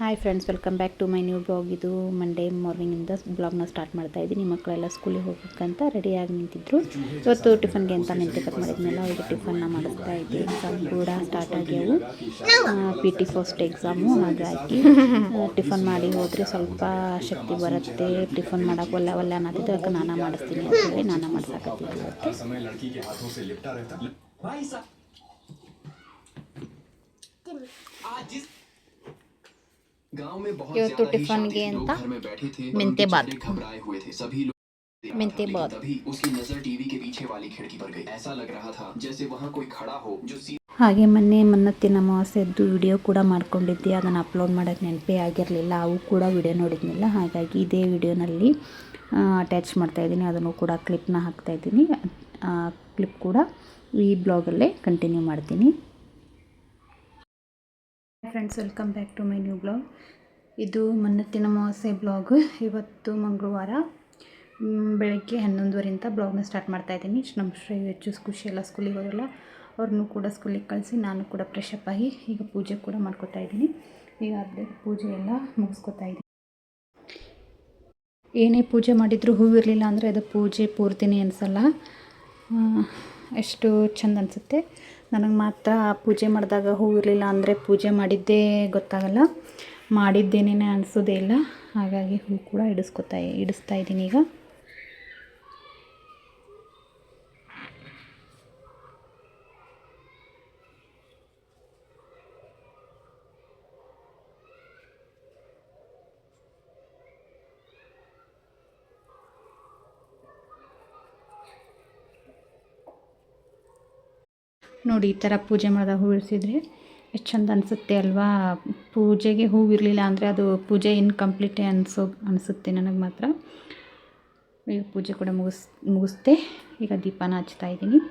Hi friends, welcome back to my new blog. ಇದು Monday ಮಾರ್ನಿಂಗಿಂದ ಬ್ಲಾಗ್ನ ಸ್ಟಾರ್ಟ್ ಮಾಡ್ತಾ ಇದ್ದೀನಿ. ಮಕ್ಕಳೆಲ್ಲ ಸ್ಕೂಲಿಗೆ ಹೋಗ್ಬೇಕಂತ ರೆಡಿಯಾಗಿ ನಿಂತಿದ್ರು. ಇವತ್ತು ಟಿಫನ್ಗೆ ಅಂತ ಮೆಂತೆ ಕಟ್ ಮಾಡಿದ್ಮೇಲೆ ಈಗ ಟಿಫನ್ನ ಮಾಡಿಸ್ತಾ ಇದ್ದೆ. ಎಕ್ಸಾಮ್ ಕೂಡ ಸ್ಟಾರ್ಟ್ ಆಗ್ಯಾವು. PT first exam. ಹಾಗಾಗಿ ಟಿಫನ್ ಮಾಡಿ ಹೋದರೆ ಸ್ವಲ್ಪ ಶಕ್ತಿ ಬರುತ್ತೆ. ಟಿಫನ್ ಮಾಡೋಕೆ ಒಲ್ಲೆ ಅನ್ನತ್ತಿದ್ದು, ಅದಕ್ಕೆ ನಾನಾ ಮಾಡಿಸ್ತೀನಿ ಅಂತೇಳಿ ನಾನಾ ಮಾಡ್ಸಾಕತ್ತೀನಿ ಇವತ್ತು. ಇವತ್ತು ಟಿಫನ್ಗೆ ಅಂತ ಮೆಂತೆ ಬಾತ್. ಹಾಗೆ ಮೊನ್ನೆ ಮನ್ನತ್ತಿನ ಅಮಾವಾಸ್ಯೆದ್ದು ವಿಡಿಯೋ ಕೂಡ ಮಾಡ್ಕೊಂಡಿದ್ದೆ. ಅದನ್ನು ಅಪ್ಲೋಡ್ ಮಾಡೋಕ್ಕೆ ನೆನಪೇ ಆಗಿರಲಿಲ್ಲ. ಅವು ಕೂಡ ವಿಡಿಯೋ ನೋಡಿದ್ನಿಲ್ಲ. ಹಾಗಾಗಿ ಇದೇ ವಿಡಿಯೋನಲ್ಲಿ ಅಟ್ಯಾಚ್ ಮಾಡ್ತಾಯಿದ್ದೀನಿ. ಅದನ್ನು ಕೂಡ ಕ್ಲಿಪ್ನ ಹಾಕ್ತಾಯಿದ್ದೀನಿ. ಕ್ಲಿಪ್ ಕೂಡ ಈ ಬ್ಲಾಗಲ್ಲೇ ಕಂಟಿನ್ಯೂ ಮಾಡ್ತೀನಿ. Friends, welcome back to my new blog. ಇದು ಮನ್ನತ್ತಿನ ಅಮಾವಾಸ್ಯೆ ಬ್ಲಾಗ್. ಇವತ್ತು ಮಂಗಳವಾರ ಬೆಳಗ್ಗೆ 11:30 ಬ್ಲಾಗ್ನ ಸ್ಟಾರ್ಟ್ ಮಾಡ್ತಾಯಿದ್ದೀನಿ. ನಮ್ಮ ಹೆಚ್ಚು ಖುಷಿ ಎಲ್ಲ ಸ್ಕೂಲಿಗೆ ಹೋದಲ್ಲ, ಅವ್ರನ್ನೂ ಕೂಡ ಸ್ಕೂಲಿಗೆ ಕಳಿಸಿ ನಾನು ಕೂಡ ಫ್ರೆಶಪ್ ಆಗಿ ಈಗ ಪೂಜೆ ಕೂಡ ಮಾಡ್ಕೋತಾ ಇದ್ದೀನಿ. ಈಗ ಪೂಜೆ ಎಲ್ಲ ಮುಗಿಸ್ಕೊತಾ ಇದ್ದೀನಿ. ಏನೇ ಪೂಜೆ ಮಾಡಿದರೂ ಹೂವಿರಲಿಲ್ಲ ಅಂದರೆ ಅದು ಪೂಜೆ ಪೂರ್ತಿನೇ ಅನಿಸಲ್ಲ. ಎಷ್ಟು ಚೆಂದ ಅನಿಸುತ್ತೆ. ನನಗೆ ಮಾತ್ರ ಪೂಜೆ ಮಾಡಿದಾಗ ಹೂವಿರಲಿಲ್ಲ ಅಂದರೆ ಪೂಜೆ ಮಾಡಿದ್ದೇ ಗೊತ್ತಾಗಲ್ಲ, ಮಾಡಿದ್ದೇನೇ ಅನಿಸೋದೇ ಇಲ್ಲ. ಹಾಗಾಗಿ ಹೂ ಕೂಡ ಇಡಿಸ್ತಾ ಇದ್ದೀನಿ ಈಗ. ನೋಡಿ, ಈ ಥರ ಪೂಜೆ ಮಾಡಿದಾಗ ಹೂ ಇರಿಸಿದ್ರೆ ಎಷ್ಟು ಚಂದ ಅನಿಸುತ್ತೆ ಅಲ್ವಾ. ಪೂಜೆಗೆ ಹೂವಿರಲಿಲ್ಲ ಅಂದರೆ ಅದು ಪೂಜೆ ಇನ್ಕಂಪ್ಲೀಟೇ ಅನಿಸುತ್ತೆ ನನಗೆ ಮಾತ್ರ. ಈಗ ಪೂಜೆ ಕೂಡ ಮುಗಿಸ್ದೆ. ಈಗ ದೀಪನ ಹಚ್ತಾ ಇದ್ದೀನಿ.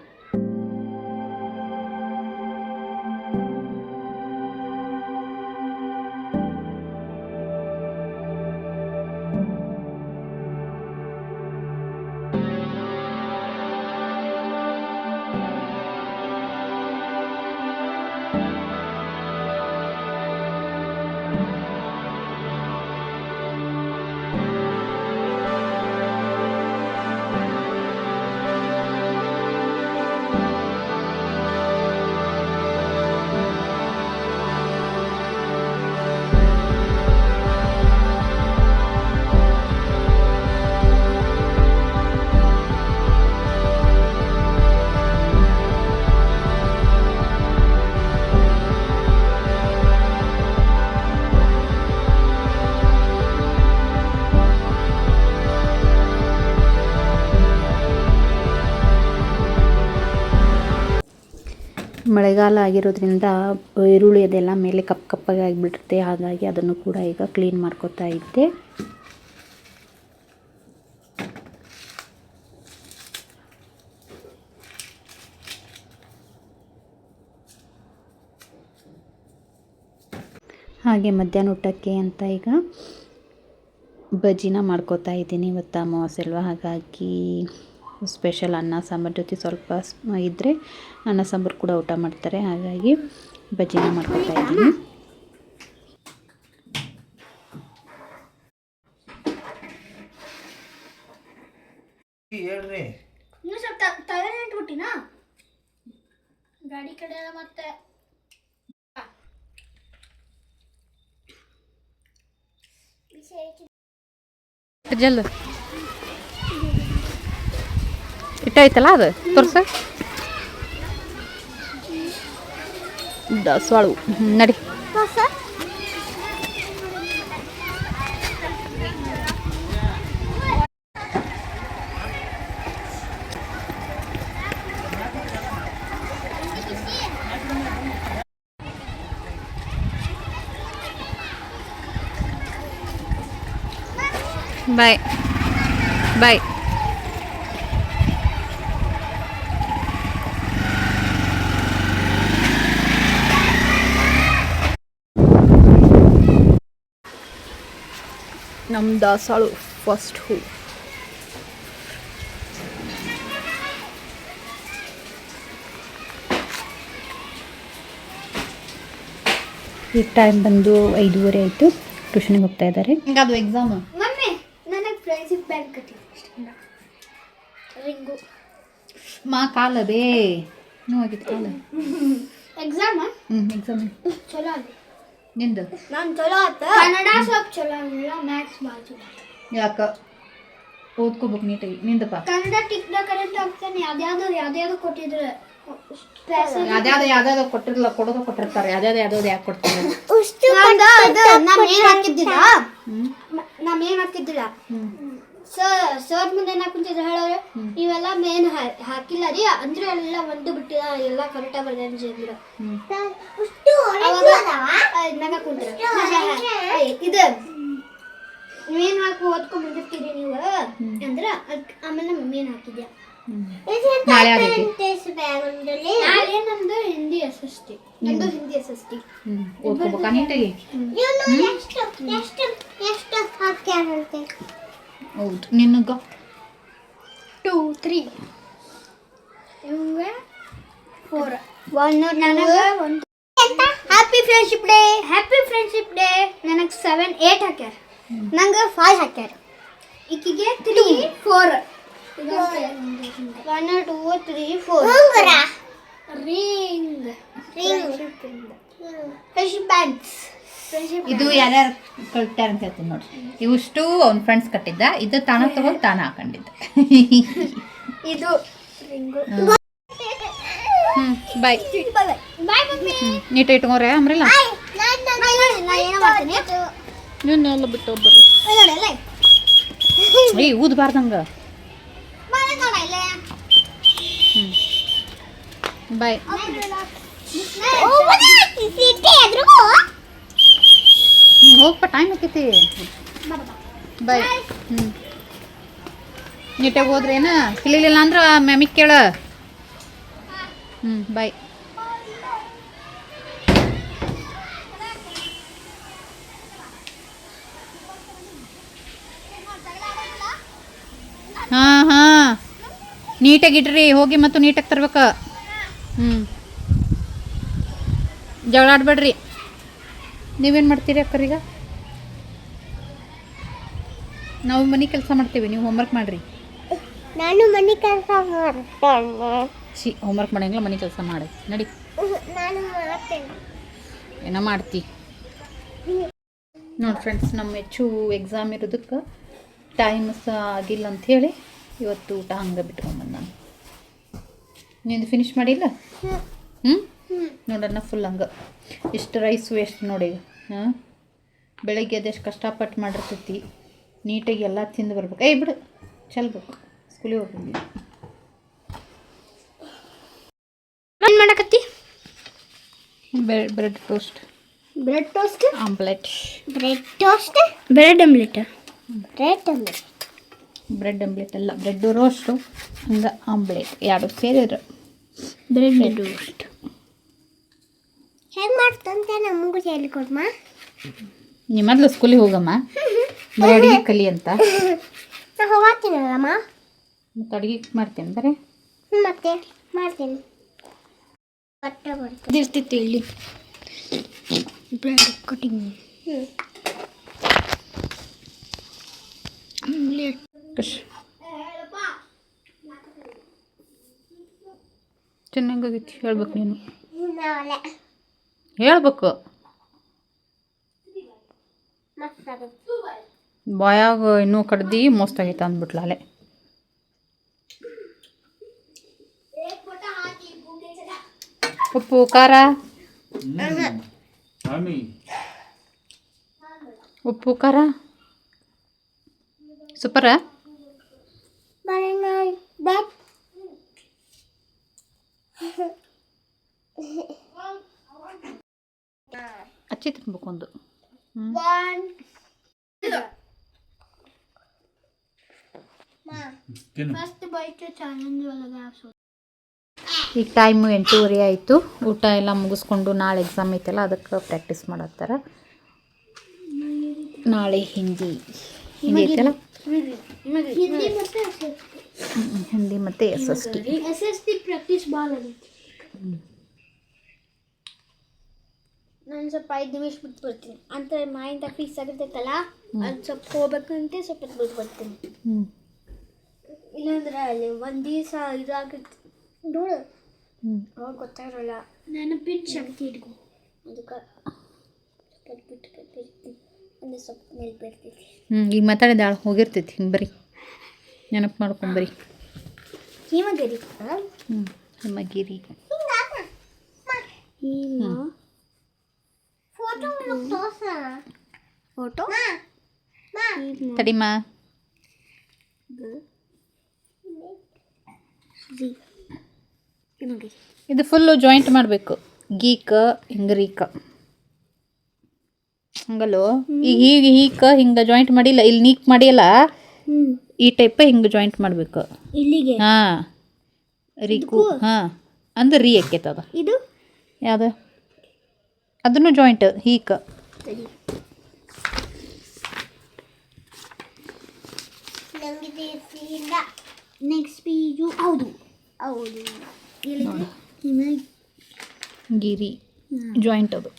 ಮಳೆಗಾಲ ಆಗಿರೋದ್ರಿಂದ ಈರುಳ್ಳಿ ಅದೆಲ್ಲ ಮೇಲೆ ಕಪ್ಪಾಗಿ ಆಗಿಬಿಡುತ್ತೆ. ಹಾಗಾಗಿ ಅದನ್ನು ಕೂಡ ಈಗ ಕ್ಲೀನ್ ಮಾಡ್ಕೊತಾ ಇದ್ದೆ. ಹಾಗೆ ಮಧ್ಯಾಹ್ನ ಊಟಕ್ಕೆ ಅಂತ ಈಗ ಬಜ್ಜಿನ ಮಾಡ್ಕೋತಾ ಇದ್ದೀನಿ. ಇವತ್ತು ಅಮಾವಾಸ್ಯೆ ಅಲ್ವಾ, ಹಾಗಾಗಿ ಸ್ಪೆಷಲ್ ಅನ್ನ ಸಾಂಬಾರು ಜೊತೆ ಸ್ವಲ್ಪ ಇದ್ದರೆ ಅನ್ನ ಸಾಂಬಾರು ಕೂಡ ಊಟ ಮಾಡ್ತಾರೆ. ಹಾಗಾಗಿ ಬಜ್ಜಿನ ಮಾಡ್ಕೊತಾ ಇದ್ದೀನಿ. ಗಾಡಿ ಕಡೆ ಮತ್ತೆ ಜಲ್ದಿ ಇಟ್ಟೈತಲ್ಲ, ಅದು ತೋರ್ಸ. ದಾಸವಾಳು ನಡಿ. ಬಾಯ್ ಬಾಯ್. ನಮ್ಮ ದಾಸಾಳು ಫಸ್ಟ್ ಹೂ. ಈಗ ಟೈಮ್ ಬಂದು 5:30 ಆಯಿತು. ಟ್ಯೂಷನ್ಗೆ ಹೋಗ್ತಾ ಇದ್ದಾರೆ. ಹಿಂಗೆ ಅದು ಎಕ್ಸಾಮ್ ಮಮ್ಮಿ ನನಗೆ ಫ್ರೆಂಡ್ಶಿಪ್ ಬ್ಯಾಂಡ್ ಕಟ್ಟಿಲ್ಲ ರಿಂಗು ಮಾ ಕಾಲ ಬೇ ನೋವಾಗಿತ್ತು ಕಾಲ ಎಕ್ಸಾಮ್ ಎಕ್ಸಾಮ್ ಚಲೋ ಆಗಿ ನಿಂದು ನಾನು ಚಲೋ ಆತ ಕನ್ನಡ ಸ್ವಲ್ಪ ಚಲೋ ಆಗಿಲ್ಲ ಮ್ಯಾಥ್ಸ್ ಭಾಳ ಚಲೋ ಯಾಕೆ ಓದ್ಕೋಬೇಕು ನೀಟಾಗಿ ನಿಂದಪ್ಪ ಕನ್ನಡ ಟಿಕ್ನ ಕರೆಕ್ಟ್ ಆಗ್ತಾನೆ ಯಾವ್ದ್ಯಾವ್ದು ಕೊಟ್ಟಿದ್ರು ಯಾವ್ದಾವ್ದು ಕೊಟ್ಟಿರಲ್ಲ ಕೊಟ್ಟಿರ್ತಾರೆ ಯಾವ್ದಾವ್ದು ಯಾಕೆ ಕೊಡ್ತಾರೆ ನಮ್ ಏನ್ ಹಾಕಿದ್ದಿಲ್ಲ ಸರ್ ಮುಂದೆ ಏನ್ ಹಾಕುಂತಿದ್ರು ಹೇಳೋರು ಇವೆಲ್ಲ ಮೇನ್ ಹಾಕಿಲ್ಲ ರೀ ಅಂದ್ರೆ ಎಲ್ಲ ಒಂದು ಬಿಟ್ಟಿದ ಎಲ್ಲ ಕರೆಕ್ಟಾಗಿ ಬರ್ದೆ ಅಂದ್ರು ಇದು ಮೇನ್ ಹಾಕಿ ಓದ್ಕೊಂಡ್ ಬಂದಿರ್ತೀರಿ ನೀವು ಅಂದ್ರ ಆಮೇಲೆ ಮೇನ್ ಹಾಕಿದ್ಯಾ ನಾಳೆ ನಮ್ದು ಹಿಂದಿ SST ನಂದು ಹಿಂದಿ SST ಓದ್ಕೋಬೇಕಾ ನೀಟಾಗಿ ಹೌದು ನಿನಗ 2 3 ಇವಂಗ 4 ನನಗ ಹ್ಯಾಪಿ ಫ್ರೆಂಡ್ಶಿಪ್ ಡೇ ನನಗೆ 7 8 ಹಾಕ್ಯಾರ ನಂಗೆ 5 ಹಾಕ್ಯಾರ ಈಕಿಗೆ 3 4 1 2 3 4 ರಿಂಗ್ ಫ್ರೆಂಡ್ಶಿಪ್ ಬ್ಯಾಂಡ್ಸ್ ಇದು ಯಾರ್ಯಾರು ಕಳ್ತಾರ ಅಂತ ಹೇಳ್ತೀನಿ ನೋಡ್ರಿ ಇವಿಷ್ಟು ಅವ್ನ ಫ್ರೆಂಡ್ಸ್ ಕಟ್ಟಿದ್ದ ಇದು ತಾನ ತಗೊಂಡು ತಾನ ಹಾಕೊಂಡಿದ್ದ ಇದು ರಿಂಗು ಬಾಯ್ ಬಾಯ್ ಮಮ್ಮಿ ನೀಟಾಗಿ ಇಟ್ಕೋರೆ ಅಂಬ್ರಿಲ್ಲ ನಾ ಏನೋ ಮಾಡ್ತೀನಿ ನೀನೆಲ್ಲ ಬಿಟ್ಟು ಬರ್ರಿ ಏ ಊದ್ಬಾರ್ದಂಗ ಬಾಯ್ ಹೋಗ್ಪ ಟೈಮ್ ಆಕೈತಿ ಬಾಯ್ ನೀಟಾಗಿ ಹೋದ್ರೇನ ಸಿಲಿಲಿಲ್ಲ ಅಂದ್ರೆ ಮ್ಯಾಮಿಗೆ ಕೇಳ ಬಾಯ್ ಹಾಂ ನೀಟಾಗಿ ಇಡ್ರಿ ಹೋಗಿ ಮತ್ತು ನೀಟಾಗಿ ತರ್ಬೇಕು ಜಗಳ ಆಡ್ಬೇಡ್ರಿ ನೀವೇನು ಮಾಡ್ತೀರಿ ಅಕ್ಕರೀಗ ನಾವು ಮನೆ ಕೆಲಸ ಮಾಡ್ತೀವಿ ನೀವು ಹೋಮ್ವರ್ಕ್ ಮಾಡಿರಿ ನಾನು ಮನೆ ಕೆಲಸ ಮಾಡ್ತೇನೆ ಹೋಮ್ವರ್ಕ್ ಮಾಡಂಗಿಲ್ಲ ಮನೆ ಕೆಲಸ ಮಾಡಿ ನಡಿ ನಾನು ಮಾಡ್ತೇನೆ ಏನೋ ಮಾಡ್ತಿ ನೋಡಿ ಫ್ರೆಂಡ್ಸ್ ನಮ್ಮ ಹೆಚ್ಚು ಎಕ್ಸಾಮ್ ಇರೋದಕ್ಕೆ ಟೈಮ್ ಸಹ ಆಗಿಲ್ಲ ಅಂಥೇಳಿ ಇವತ್ತು ಊಟ ಹಂಗೆ ಬಿಟ್ಕೊಂಬಂದು ನಾನು ನಿಂದು ಫಿನಿಶ್ ಮಾಡಿಲ್ಲ ನೋಡೋಣ ಫುಲ್ ಹಂಗೆ ಇಷ್ಟು ರೈಸ್ ವೇಸ್ಟ್ ನೋಡಿ ಬೆಳಗ್ಗೆ ಅದೆಷ್ಟು ಕಷ್ಟಪಟ್ಟು ಮಾಡಿರ್ತೈತಿ ನೀಟಾಗಿ ಎಲ್ಲ ತಿಂದು ಬರ್ಬೇಕು ಬಿಡು ಚಲ್ಬೇಕು ಸ್ಕೂಲಿಗೆ ಹೋಗಿ ಏನು ಮಾಡಕತ್ತಿ bread toast omelette bread omelette ಅಲ್ಲ ಬ್ರೆಡ್ ರೋಸ್ಟು ಹಂಗೆ ಆಮ್ಲೆಟ್ ಎರಡು ಸೇರಿದ್ರು ಬ್ರೆಡ್ ರೋಸ್ಟ್ ಹೆಂಗೆ ಮಾಡ್ತಂತೆ ನಮಗೂ ಹೇಳಿಕೊಡ್ಮ ನೀ ಮೊದಲು ಸ್ಕೂಲಿಗೆ ಹೋಗಮ್ಮ ಬರೀ ಅಡುಗೆ ಕಲಿ ಅಂತ ನಾ ಹೋಗ್ತೀನಲ್ಲಮ್ಮ ಮತ್ತು ಅಡುಗೆ ಮಾಡ್ತೇನೆ ಬರೀ ಮತ್ತೆ ಮಾಡ್ತೀನಿ ಇರ್ತಿತ್ತು ಇಲ್ಲಿ ಬ್ರೆಡ್ ಕಟಿಂಗ್ ಚೆನ್ನಾಗೈತಿ ಹೇಳ್ಬೇಕು ನೀನು ಹೇಳ್ಬೇಕು ಬಾಯಾಗ ಇನ್ನೂ ಕಡ್ದು ಮಸ್ತ್ ಆಗೈತೆ ಅಂದ್ಬಿಟ್ಲ ಅಲ್ಲೇ ಉಪ್ಪು ಖಾರ ಉಪ್ಪು ಖಾರ ಸೂಪರ ಅಚ್ಚಿ ತಿನ್ಬೇಕು ಒಂದು ಈಗ ಟೈಮು 8:30 ಆಯಿತು ಊಟ ಎಲ್ಲ ಮುಗಿಸ್ಕೊಂಡು ನಾಳೆ ಎಕ್ಸಾಮ್ ಐತಲ್ಲ ಅದಕ್ಕೆ ಪ್ರಾಕ್ಟೀಸ್ ಮಾಡತ್ತಾರ ನಾಳೆ ಹಿಂದಿ ಐತಲ್ಲ ಹಿಂದಿ ಮತ್ತು SST ಪ್ರಾಕ್ಟೀಸ್ ಭಾಳ ನಾನು ಸ್ವಲ್ಪ 5 ನಿಮಿಷ ಬಿಟ್ಟು ಬರ್ತೀನಿ ಅಂತ ಮೈಂಡ್ ಫೀಸ್ ಆಗಿರ್ತೈತಲ್ಲ ಅದು ಸ್ವಲ್ಪ ಹೋಗ್ಬೇಕಂತೆ ಸ್ವಲ್ಪ ಬಿಟ್ಟು ಬರ್ತೀನಿ. ಇಲ್ಲಾಂದ್ರೆ ಅಲ್ಲಿ ಒಂದು ದಿವಸ ಇದಾಗುತ್ತೆ ನೋಡು ಅವಾಗ ಗೊತ್ತಾಗಿರಲ್ಲ. ನೆನಪಿನ ಶಕ್ತಿ ಇಟ್ಕೊ ಅದಕ್ಕೆ ಸ್ವಲ್ಪ ಬಿಟ್ಟು ಬರ್ತೀನಿ ಅಂದರೆ ಸ್ವಲ್ಪ ಮೇಲೆ ಬರ್ತೈತಿ. ಈಗ ಮಾತಾಡಿದಾಳ ಹೋಗಿರ್ತೈತಿ ಹಿಂಗೆ ಬರೀ ನೆನಪು ಮಾಡ್ಕೊಂಬರಿ. ಹಿಮಗಿರಿ ಹಿಮಗಿರಿ ಫೋಟೋ ತಡಿಮಾ. ಇದು ಫುಲ್ಲು ಜಾಯಿಂಟ್ ಮಾಡಬೇಕು. ಗೀಕ ಹಿಂಗೆ ರೀಕ ಹಂಗಲ್ಲೋ. ಈಗ ಹೀಗೆ ಹೀಕ ಹಿಂಗೆ ಜಾಯಿಂಟ್ ಮಾಡಿಲ್ಲ, ಇಲ್ಲಿ ನೀಕ್ ಮಾಡಿಲ್ಲ, ಈ ಟೈಪ ಹಿಂಗೆ ಜಾಯಿಂಟ್ ಮಾಡಬೇಕು ಇಲ್ಲಿಗೆ. ಹಾಂ ರೀಕು ಹಾಂ ಅಂದ್ರೆ ರೀ ಆಕೈತದ. ಇದು ಯಾವುದು ಅದನ್ನು ಜಾಯಿಂಟ್ ಹೀಕ. ನೆಕ್ಸ್ಟ್ ಪೀಜು ಹೌದು ಹೌದು ಗಿರಿ ಜಾಯಿಂಟ್ ಅದು.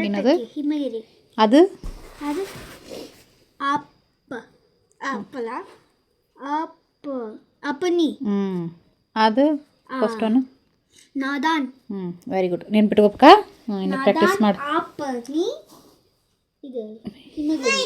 ಏನದು ಹಿಮಗಿರಿ ಅದು ಅದು ಅಪ್ಪ ಅಪ್ಪಲ ಅಪ್ಪ ಅಪ್ಪನಿ ಅದು ಫಸ್ಟ್ ಒನ್ ನಾದಾನ್ ವೆರಿ ಗುಡ್. ನೆನ್ಪಿಟ್ಕೋಬೇಕಾ? ಇನ್ನು ಪ್ರಾಕ್ಟೀಸ್ ಮಾಡಿ. ಅಪ್ಪನಿ ಇದು ಹಿಮಗಿರಿ